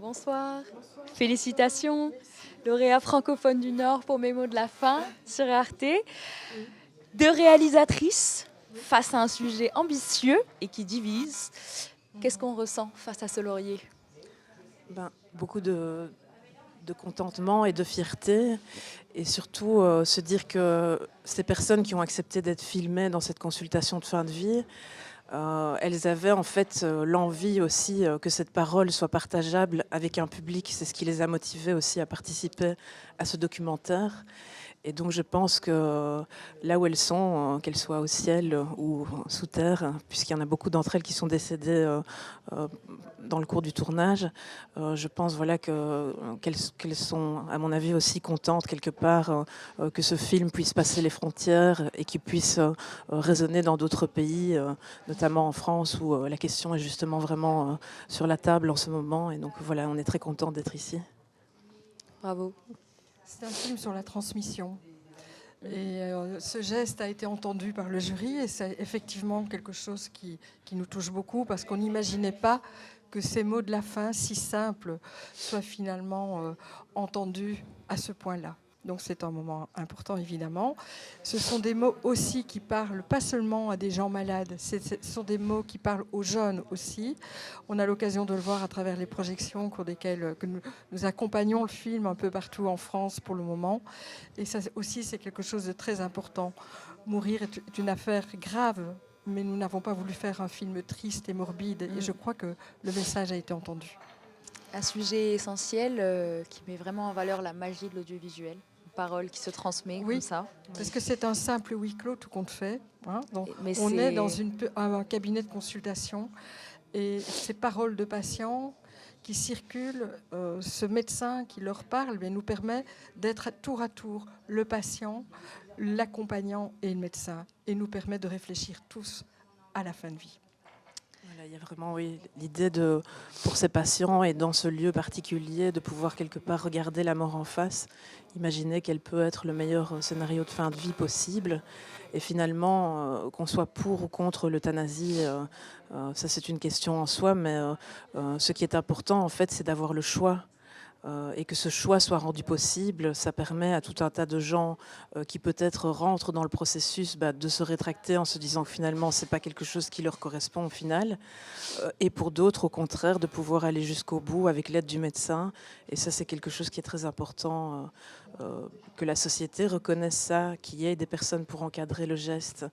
Bonsoir. Félicitations. Lauréat francophone du Nord pour mes mots de la fin sur Arte. Deux réalisatrices face à un sujet ambitieux et qui divise. Qu'est-ce qu'on ressent face à ce laurier? Beaucoup de contentement et de fierté. Et surtout, se dire que ces personnes qui ont accepté d'être filmées dans cette consultation de fin de vie, elles avaient en fait l'envie aussi que cette parole soit partageable avec un public. C'est ce qui les a motivées aussi à participer à ce documentaire. Et donc je pense que là où elles sont, qu'elles soient au ciel ou sous terre, puisqu'il y en a beaucoup d'entre elles qui sont décédées dans le cours du tournage, je pense voilà, qu'elles sont, à mon avis, aussi contentes quelque part que ce film puisse passer les frontières et qu'il puisse résonner dans d'autres pays, notamment en France, où la question est justement vraiment sur la table en ce moment. Et donc voilà, on est très contents d'être ici. Bravo. C'est un film sur la transmission. Et ce geste a été entendu par le jury et c'est effectivement quelque chose qui nous touche beaucoup parce qu'on n'imaginait pas que ces mots de la fin, si simples, soient finalement entendus à ce point-là. Donc c'est un moment important, évidemment. Ce sont des mots aussi qui parlent pas seulement à des gens malades, ce sont des mots qui parlent aux jeunes aussi. On a l'occasion de le voir à travers les projections pour desquelles que nous accompagnons le film un peu partout en France pour le moment. Et ça aussi, c'est quelque chose de très important. Mourir est une affaire grave, mais nous n'avons pas voulu faire un film triste et morbide. Et je crois que le message a été entendu. Un sujet essentiel qui met vraiment en valeur la magie de l'audiovisuel. Parole qui se transmet comme ça. Parce que c'est un simple huis clos, tout compte fait. Hein. Donc, mais on est dans un cabinet de consultation et ces paroles de patients qui circulent, ce médecin qui leur parle, mais nous permet d'être tour à tour le patient, l'accompagnant et le médecin, et nous permet de réfléchir tous à la fin de vie. Voilà, il y a vraiment l'idée pour ces patients et dans ce lieu particulier de pouvoir quelque part regarder la mort en face, imaginer quel peut être le meilleur scénario de fin de vie possible et finalement qu'on soit pour ou contre l'euthanasie, ça c'est une question en soi, mais ce qui est important en fait c'est d'avoir le choix. Et que ce choix soit rendu possible, ça permet à tout un tas de gens qui peut-être rentrent dans le processus de se rétracter en se disant que finalement c'est pas quelque chose qui leur correspond au final, et pour d'autres au contraire de pouvoir aller jusqu'au bout avec l'aide du médecin. Et ça c'est quelque chose qui est très important, que la société reconnaisse ça, qu'il y ait des personnes pour encadrer le geste,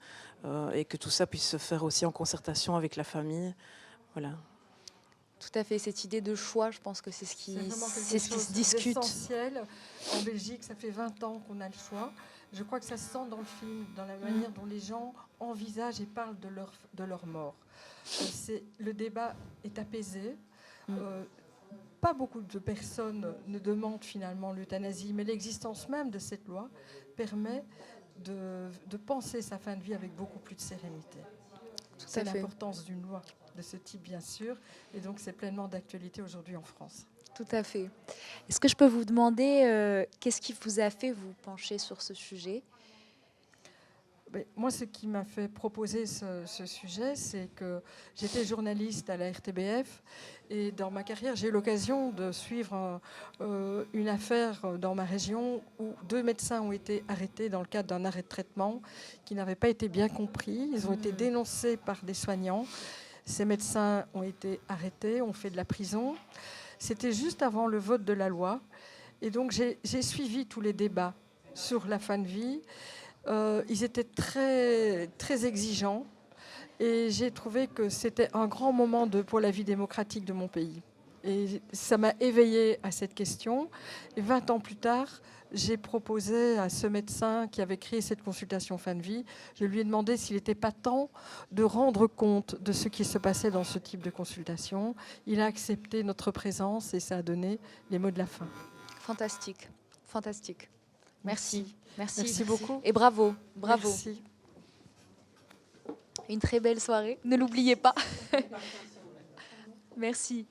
et que tout ça puisse se faire aussi en concertation avec la famille. Voilà. Tout à fait, cette idée de choix, je pense que c'est ce qui se discute. C'est essentiel. En Belgique, ça fait 20 ans qu'on a le choix. Je crois que ça se sent dans le film, dans la manière dont les gens envisagent et parlent de leur mort. Le débat est apaisé. Pas beaucoup de personnes ne demandent finalement l'euthanasie, mais l'existence même de cette loi permet de penser sa fin de vie avec beaucoup plus de sérénité. C'est l'importance d'une loi de ce type, bien sûr, et donc c'est pleinement d'actualité aujourd'hui en France. Tout à fait. Est-ce que je peux vous demander qu'est-ce qui vous a fait vous pencher sur ce sujet? Moi, ce qui m'a fait proposer ce sujet, c'est que j'étais journaliste à la RTBF et dans ma carrière, j'ai eu l'occasion de suivre une affaire dans ma région où 2 médecins ont été arrêtés dans le cadre d'un arrêt de traitement qui n'avait pas été bien compris. Ils ont été dénoncés par des soignants. Ces médecins ont été arrêtés, ont fait de la prison. C'était juste avant le vote de la loi. Et donc, j'ai suivi tous les débats sur la fin de vie. Ils étaient très, très exigeants et j'ai trouvé que c'était un grand moment pour la vie démocratique de mon pays. Et ça m'a éveillée à cette question. Et 20 ans plus tard, j'ai proposé à ce médecin qui avait créé cette consultation fin de vie, je lui ai demandé s'il n'était pas temps de rendre compte de ce qui se passait dans ce type de consultation. Il a accepté notre présence et ça a donné les mots de la fin. Fantastique, fantastique. Merci. Merci beaucoup. Et bravo, bravo. Merci. Une très belle soirée. Ne l'oubliez pas. Merci.